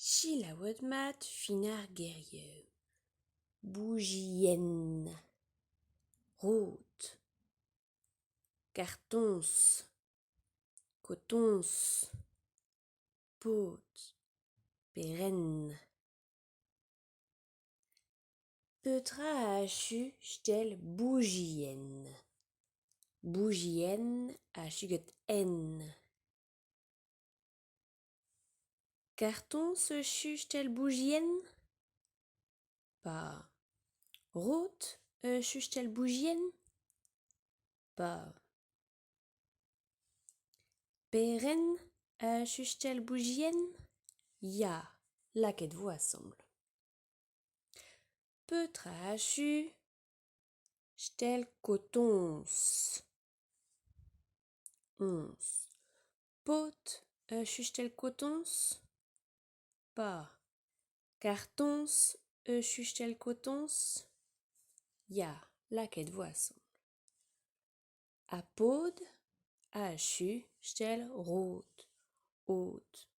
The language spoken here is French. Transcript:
Chilawet mat finar guerrieux. Bougienne. Route. Cartons. Cotons. Pot. Pérenne. Petra hachu stel bougienne. Bougienne hachuget en. Carton se chuchtel bougienne? Pas. Route chuchtel bougienne? Pas. Pérenne chuchtel bougienne? Ya, laquette vous assemble. Petra hachu stel cotons. Onze. Pot chuchtel cotons? Pas. Cartons chuchtel cotons? Ya, laquette vous assemble. Apod hachu stel rot. Haute.